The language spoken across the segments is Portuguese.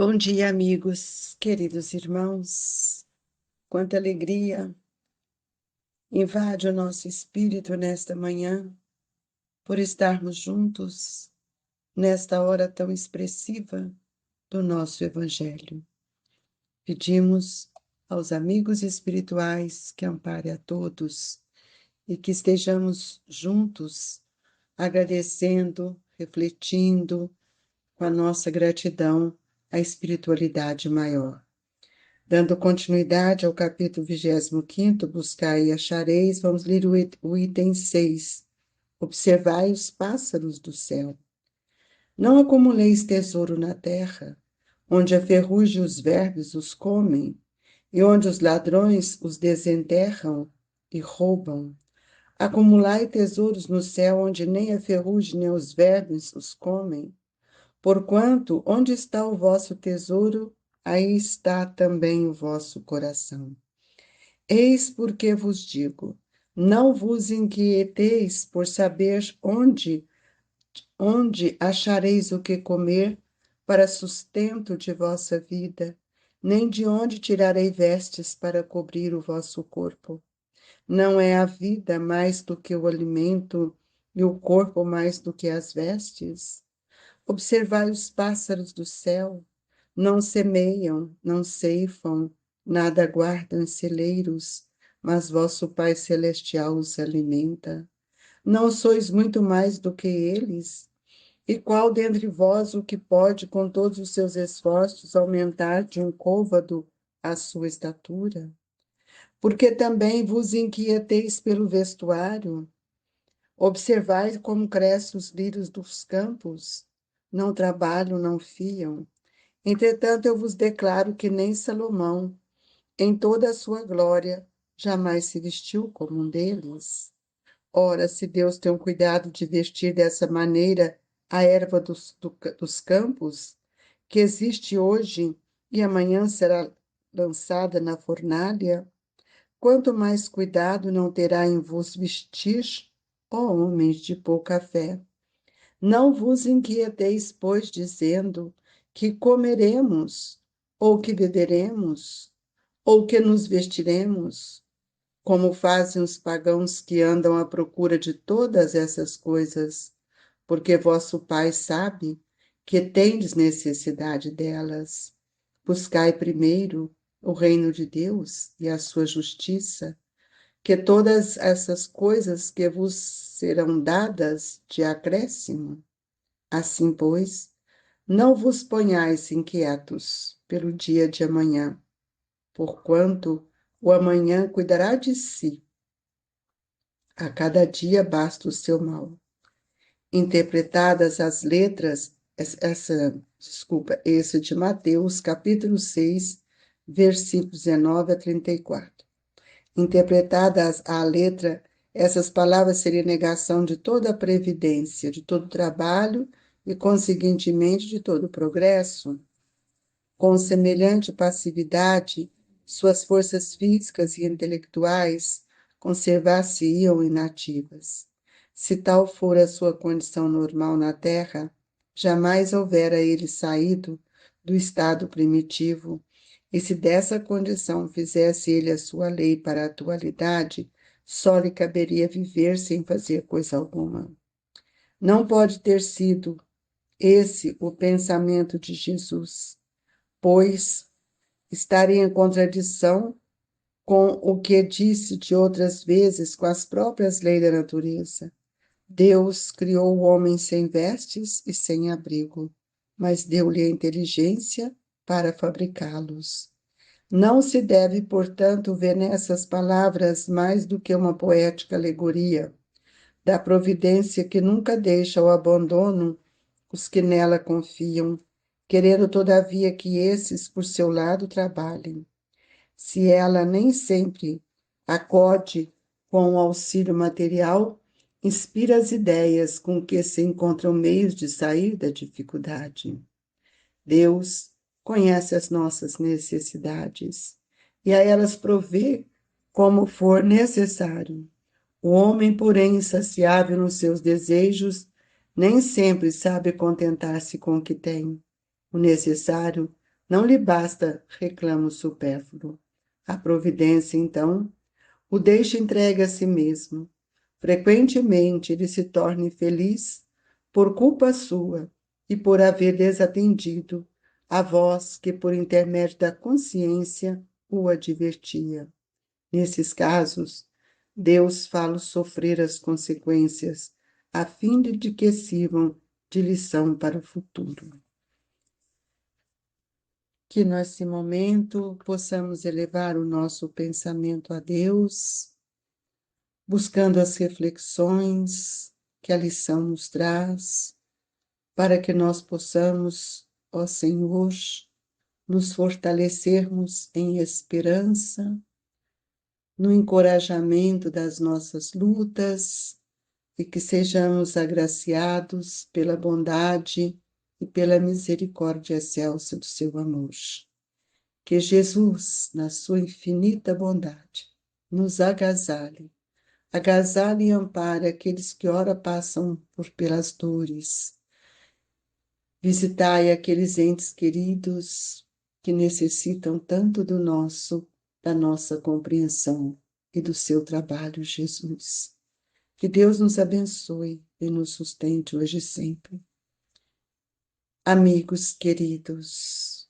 Bom dia, amigos, queridos irmãos. Quanta alegria invade o nosso espírito nesta manhã, por estarmos juntos nesta hora tão expressiva do nosso Evangelho. Pedimos aos amigos espirituais que ampare a todos e que estejamos juntos, agradecendo, refletindo com a nossa gratidão à espiritualidade maior. Dando continuidade ao capítulo 25, Buscai e achareis, vamos ler o item 6. Observai os pássaros do céu. Não acumuleis tesouro na terra, onde a ferrugem e os vermes os comem, e onde os ladrões os desenterram e roubam. Acumulai tesouros no céu, onde nem a ferrugem nem os vermes os comem. Porquanto, onde está o vosso tesouro, aí está também o vosso coração. Eis porque vos digo, não vos inquieteis por saber onde achareis o que comer para sustento de vossa vida, nem de onde tirarei vestes para cobrir o vosso corpo. Não é a vida mais do que o alimento e o corpo mais do que as vestes? Observai os pássaros do céu, não semeiam, não ceifam, nada guardam em celeiros, mas vosso Pai Celestial os alimenta. Não sois muito mais do que eles? E qual dentre vós o que pode, com todos os seus esforços, aumentar de um côvado a sua estatura? Porque também vos inquieteis pelo vestuário? Observai como crescem os lírios dos campos, não trabalham, não fiam. Entretanto, eu vos declaro que nem Salomão, em toda a sua glória, jamais se vestiu como um deles. Ora, se Deus tem o cuidado de vestir dessa maneira a erva dos campos, que existe hoje e amanhã será lançada na fornalha, quanto mais cuidado não terá em vos vestir, ó homens de pouca fé. Não vos inquieteis, pois, dizendo que comeremos, ou que beberemos, ou que nos vestiremos, como fazem os pagãos que andam à procura de todas essas coisas, porque vosso Pai sabe que tendes necessidade delas. Buscai primeiro o reino de Deus e a sua justiça, que todas essas coisas que vos serão dadas de acréscimo. Assim, pois, não vos ponhais inquietos pelo dia de amanhã, porquanto o amanhã cuidará de si. A cada dia basta o seu mal. Interpretadas as letras, esse de Mateus, capítulo 6, versículos 19 a 34. Interpretadas a letra, essas palavras seriam negação de toda a previdência, de todo trabalho e, conseguintemente, de todo o progresso. Com semelhante passividade, suas forças físicas e intelectuais conservar-se-iam inativas. Se tal for a sua condição normal na Terra, jamais houvera ele saído do estado primitivo, e se dessa condição fizesse ele a sua lei para a atualidade, só lhe caberia viver sem fazer coisa alguma. Não pode ter sido esse o pensamento de Jesus, pois estaria em contradição com o que disse de outras vezes com as próprias leis da natureza. Deus criou o homem sem vestes e sem abrigo, mas deu-lhe a inteligência para fabricá-los. Não se deve, portanto, ver nessas palavras mais do que uma poética alegoria da providência que nunca deixa ao abandono os que nela confiam, querendo todavia que esses, por seu lado, trabalhem. Se ela nem sempre acode com o auxílio material, inspira as ideias com que se encontram meios de sair da dificuldade. Deus conhece as nossas necessidades e a elas provê como for necessário. O homem, porém, insaciável nos seus desejos, nem sempre sabe contentar-se com o que tem. O necessário Não lhe basta reclamo supérfluo. A providência, então, o deixa entregue a si mesmo. Frequentemente ele se torna infeliz por culpa sua e por haver desatendido a voz que, por intermédio da consciência, o advertia. Nesses casos, Deus fala sofrer as consequências, a fim de que sirvam de lição para o futuro. Que nesse momento possamos elevar o nosso pensamento a Deus, buscando as reflexões que a lição nos traz, para que nós possamos, ó Senhor, nos fortalecermos em esperança, no encorajamento das nossas lutas e que sejamos agraciados pela bondade e pela misericórdia excelsa do seu amor. Que Jesus, na sua infinita bondade, nos agasalhe e ampare aqueles que ora passam pelas dores. Visitai aqueles entes queridos que necessitam tanto da nossa compreensão e do seu trabalho, Jesus. Que Deus nos abençoe e nos sustente hoje e sempre. Amigos queridos,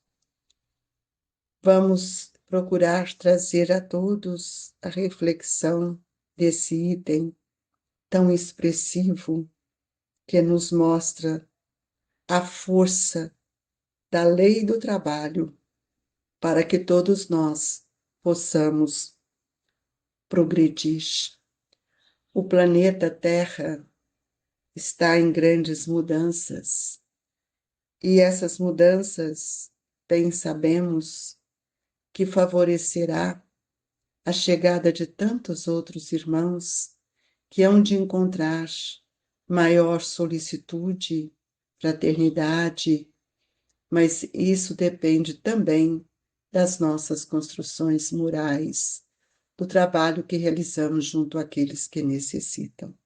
vamos procurar trazer a todos a reflexão desse item tão expressivo que nos mostra a força da lei do trabalho para que todos nós possamos progredir. O planeta Terra está em grandes mudanças e essas mudanças, bem sabemos, que favorecerá a chegada de tantos outros irmãos que hão de encontrar maior solicitude, fraternidade, mas isso depende também das nossas construções morais, do trabalho que realizamos junto àqueles que necessitam.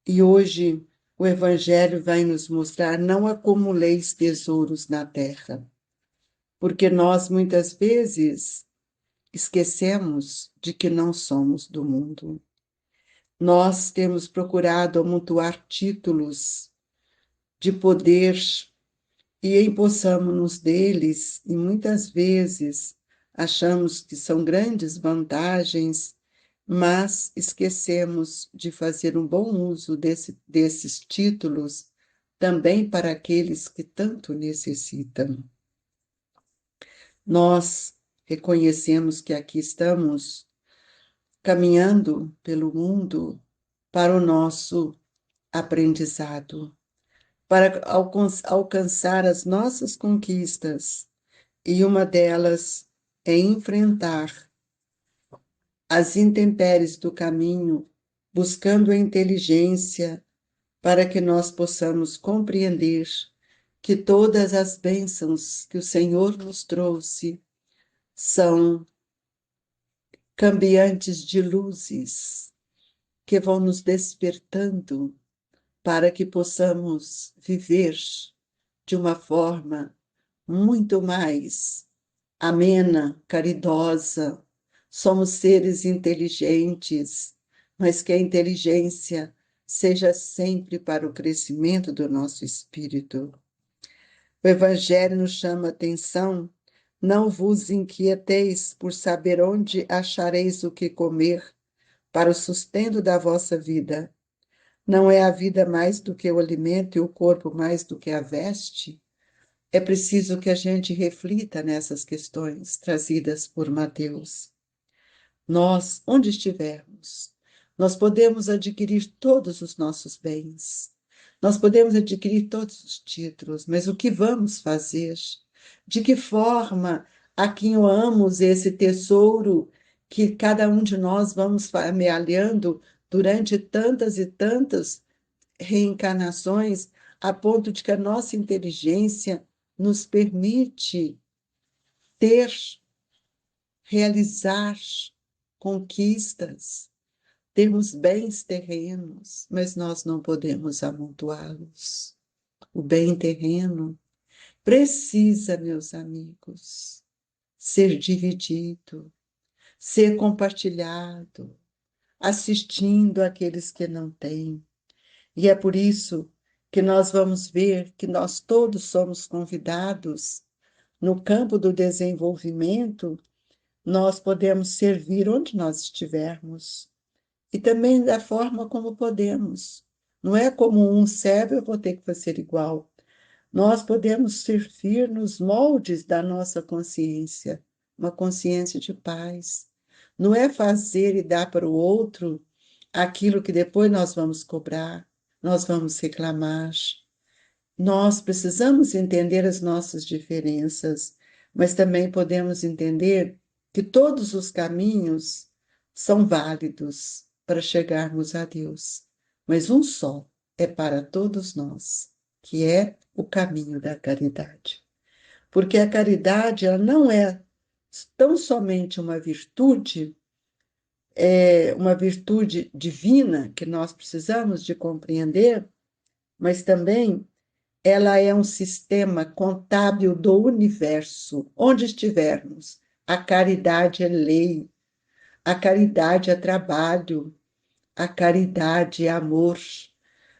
E hoje o Evangelho vai nos mostrar: não acumuleis tesouros na terra, porque nós muitas vezes esquecemos de que não somos do mundo. Nós temos procurado amontoar títulos de poder e empossamo-nos deles, e muitas vezes achamos que são grandes vantagens, mas esquecemos de fazer um bom uso desses títulos também para aqueles que tanto necessitam. Nós reconhecemos que aqui estamos caminhando pelo mundo para o nosso aprendizado, para alcançar as nossas conquistas, e uma delas é enfrentar as intempéries do caminho, buscando a inteligência para que nós possamos compreender que todas as bênçãos que o Senhor nos trouxe são cambiantes de luzes que vão nos despertando para que possamos viver de uma forma muito mais amena, caridosa. Somos seres inteligentes, mas que a inteligência seja sempre para o crescimento do nosso espírito. O Evangelho nos chama a atenção: não vos inquieteis por saber onde achareis o que comer para o sustento da vossa vida. Não é a vida mais do que o alimento e o corpo mais do que a veste? É preciso que a gente reflita nessas questões trazidas por Mateus. Nós, onde estivermos, nós podemos adquirir todos os nossos bens, nós podemos adquirir todos os títulos, mas o que vamos fazer? De que forma aquinhoamos esse tesouro que cada um de nós vamos amealhando durante tantas e tantas reencarnações, a ponto de que a nossa inteligência nos permite ter, realizar conquistas, termos bens terrenos, mas nós não podemos amontoá-los. O bem terreno precisa, meus amigos, ser dividido, ser compartilhado, assistindo àqueles que não têm. E é por isso que nós vamos ver que nós todos somos convidados no campo do desenvolvimento, nós podemos servir onde nós estivermos e também da forma como podemos. Não é como um serve, eu vou ter que fazer igual. Nós podemos servir nos moldes da nossa consciência, uma consciência de paz. Não é fazer e dar para o outro aquilo que depois nós vamos cobrar, nós vamos reclamar. Nós precisamos entender as nossas diferenças, mas também podemos entender que todos os caminhos são válidos para chegarmos a Deus, mas um só é para todos nós, que é o caminho da caridade. Porque a caridade ela não é tão somente uma virtude divina que nós precisamos de compreender, mas também ela é um sistema contábil do universo. Onde estivermos, a caridade é lei, a caridade é trabalho, a caridade é amor.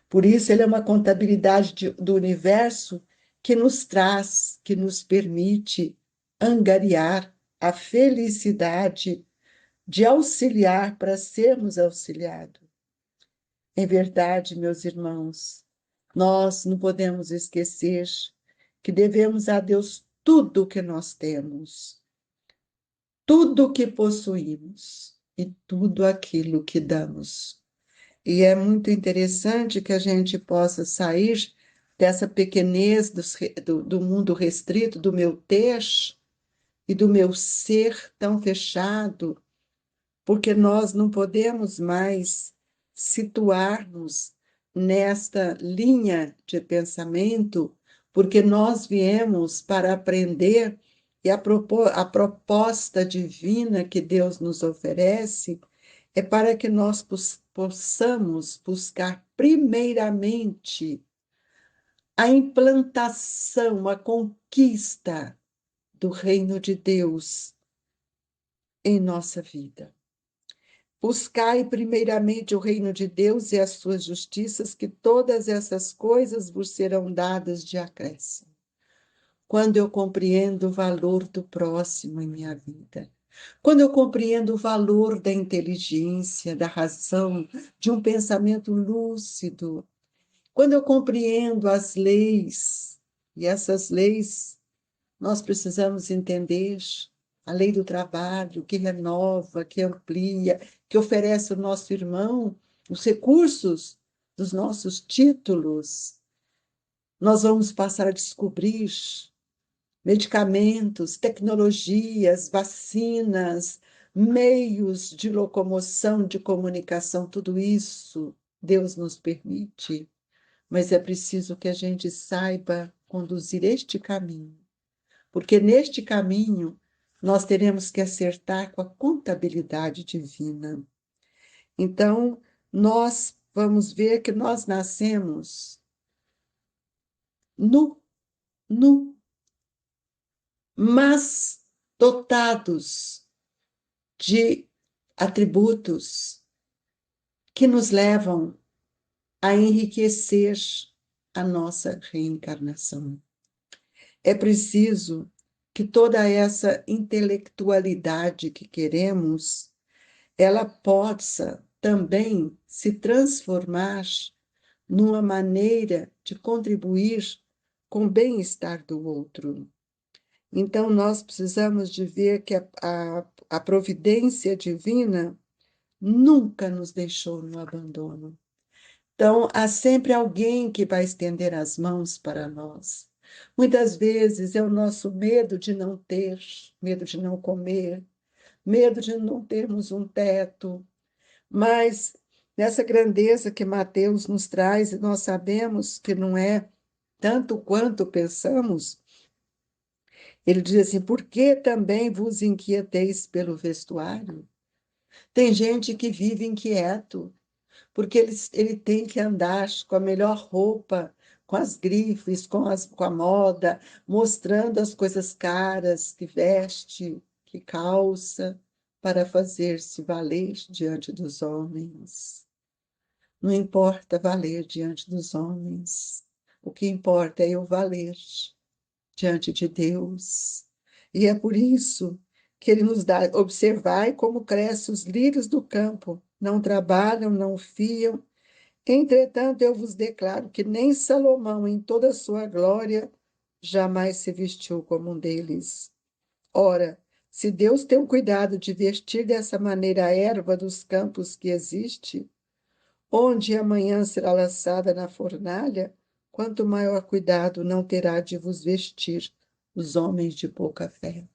Por isso, ele é uma contabilidade do universo que nos traz, que nos permite angariar a felicidade de auxiliar para sermos auxiliados. Em verdade, meus irmãos, nós não podemos esquecer que devemos a Deus tudo o que nós temos, tudo o que possuímos e tudo aquilo que damos. E é muito interessante que a gente possa sair dessa pequenez do mundo restrito, do meu ter e do meu ser tão fechado, porque nós não podemos mais situar-nos nesta linha de pensamento, porque nós viemos para aprender e a proposta divina que Deus nos oferece é para que nós possamos buscar primeiramente a implantação, a conquista do reino de Deus em nossa vida. Buscai primeiramente o reino de Deus e as suas justiças, que todas essas coisas vos serão dadas de acréscimo. Quando eu compreendo o valor do próximo em minha vida, quando eu compreendo o valor da inteligência, da razão, de um pensamento lúcido, quando eu compreendo as leis, e essas leis nós precisamos entender, a lei do trabalho, que renova, que amplia, que oferece ao nosso irmão os recursos dos nossos títulos. Nós vamos passar a descobrir medicamentos, tecnologias, vacinas, meios de locomoção, de comunicação, tudo isso Deus nos permite, mas é preciso que a gente saiba conduzir este caminho, porque neste caminho nós teremos que acertar com a contabilidade divina. Então, nós vamos ver que nós nascemos nu, mas dotados de atributos que nos levam a enriquecer a nossa reencarnação. É preciso que toda essa intelectualidade que queremos, ela possa também se transformar numa maneira de contribuir com o bem-estar do outro. Então, nós precisamos de ver que a providência divina nunca nos deixou no abandono. Então, há sempre alguém que vai estender as mãos para nós. Muitas vezes é o nosso medo de não ter, medo de não comer, medo de não termos um teto, mas nessa grandeza que Mateus nos traz, e nós sabemos que não é tanto quanto pensamos, ele diz assim: por que também vos inquieteis pelo vestuário? Tem gente que vive inquieto, porque ele tem que andar com a melhor roupa, com as grifes, com a moda, mostrando as coisas caras que veste, que calça, para fazer-se valer diante dos homens. Não importa valer diante dos homens, o que importa é eu valer diante de Deus. E é por isso que ele nos dá, observai como crescem os lírios do campo, não trabalham, não fiam. Entretanto, eu vos declaro que nem Salomão, em toda a sua glória, jamais se vestiu como um deles. Ora, se Deus tem o cuidado de vestir dessa maneira a erva dos campos que existe, onde amanhã será lançada na fornalha, quanto maior cuidado não terá de vos vestir os homens de pouca fé.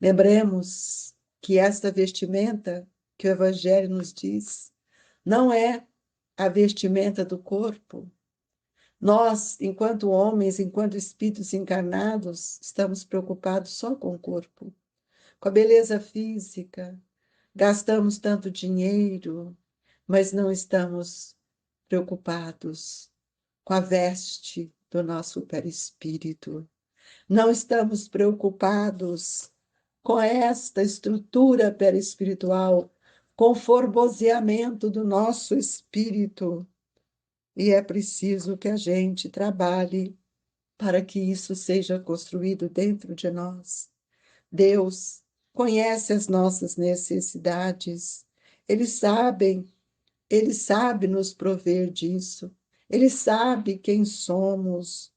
Lembremos que esta vestimenta que o Evangelho nos diz não é a vestimenta do corpo. Nós, enquanto homens, enquanto espíritos encarnados, estamos preocupados só com o corpo, com a beleza física, gastamos tanto dinheiro, mas não estamos preocupados com a veste do nosso perispírito. Não estamos preocupados com esta estrutura perispiritual, com o formoseamento do nosso espírito. E é preciso que a gente trabalhe para que isso seja construído dentro de nós. Deus conhece as nossas necessidades. Ele sabe nos prover disso. Ele sabe quem somos,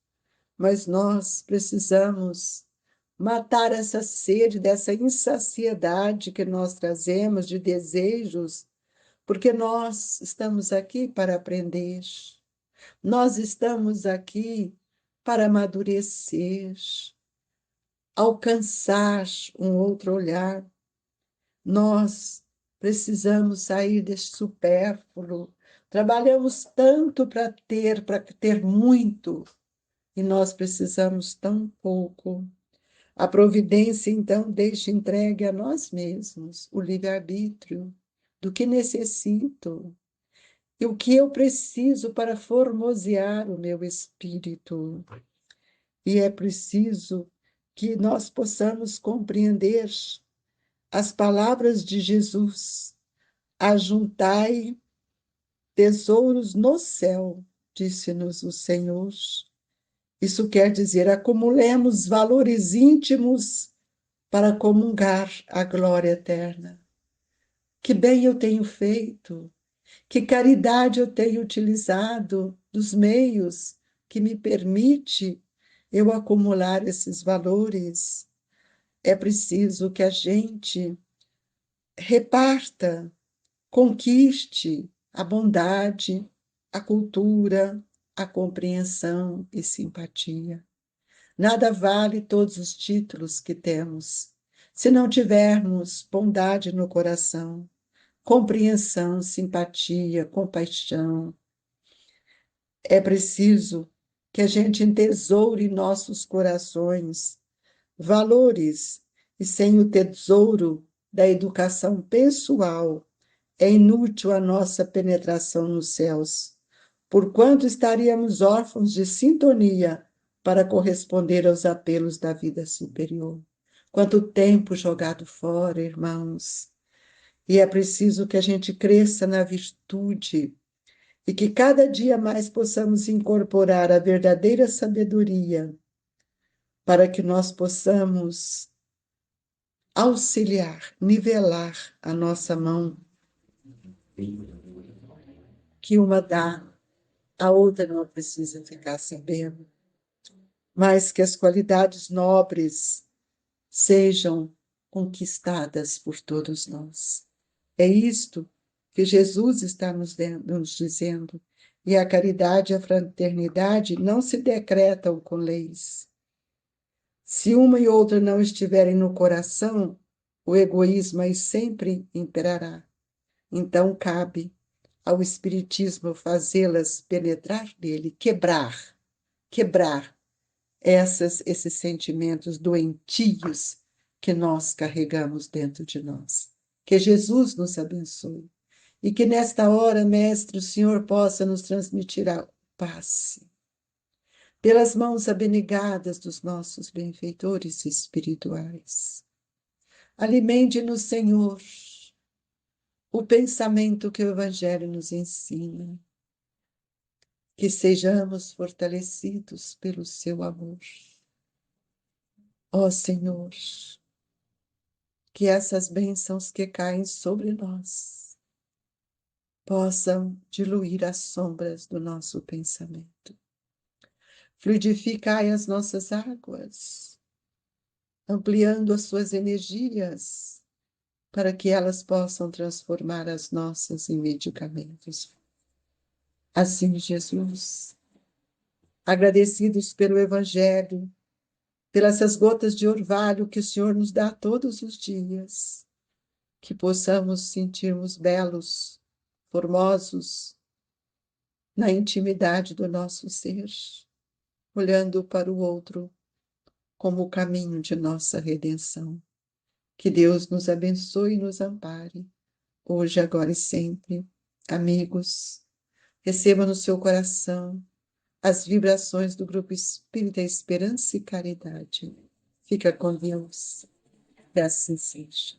mas nós precisamos matar essa sede, dessa insaciedade que nós trazemos de desejos, porque nós estamos aqui para aprender. Nós estamos aqui para amadurecer, alcançar um outro olhar. Nós precisamos sair deste supérfluo. Trabalhamos tanto para ter muito, e nós precisamos tão pouco. A providência, então, deixa entregue a nós mesmos o livre-arbítrio do que necessito e o que eu preciso para formosear o meu espírito. E é preciso que nós possamos compreender as palavras de Jesus: ajuntai tesouros no céu, disse-nos o Senhor. Isso quer dizer, acumulemos valores íntimos para comungar a glória eterna. Que bem eu tenho feito, que caridade eu tenho utilizado dos meios que me permite eu acumular esses valores. É preciso que a gente reparta, conquiste a bondade, a cultura, a compreensão e simpatia. Nada vale todos os títulos que temos, se não tivermos bondade no coração, compreensão, simpatia, compaixão. É preciso que a gente entesoure em nossos corações valores, e sem o tesouro da educação pessoal, é inútil a nossa penetração nos céus, porquanto estaríamos órfãos de sintonia para corresponder aos apelos da vida superior. Quanto tempo jogado fora, irmãos! E é preciso que a gente cresça na virtude e que cada dia mais possamos incorporar a verdadeira sabedoria para que nós possamos auxiliar, nivelar a nossa mão, que uma dá, a outra não precisa ficar sabendo, mas que as qualidades nobres sejam conquistadas por todos nós. É isto que Jesus está nos dizendo. E a caridade e a fraternidade não se decretam com leis. Se uma e outra não estiverem no coração, o egoísmo aí sempre imperará. Então cabe ao Espiritismo fazê-las penetrar nele, quebrar esses sentimentos doentios que nós carregamos dentro de nós. Que Jesus nos abençoe e que nesta hora, Mestre, o Senhor possa nos transmitir a paz, pelas mãos abnegadas dos nossos benfeitores espirituais. Alimente-nos, Senhor, o pensamento que o Evangelho nos ensina, que sejamos fortalecidos pelo seu amor. Ó Senhor, que essas bênçãos que caem sobre nós possam diluir as sombras do nosso pensamento. Fluidificai as nossas águas, ampliando as suas energias, para que elas possam transformar as nossas em medicamentos. Assim, Jesus, agradecidos pelo Evangelho, pelas gotas de orvalho que o Senhor nos dá todos os dias, que possamos sentirmos belos, formosos, na intimidade do nosso ser, olhando para o outro como o caminho de nossa redenção. Que Deus nos abençoe e nos ampare, hoje, agora e sempre. Amigos, receba no seu coração as vibrações do Grupo Espírita Esperança e Caridade. Fica com Deus, que assim seja.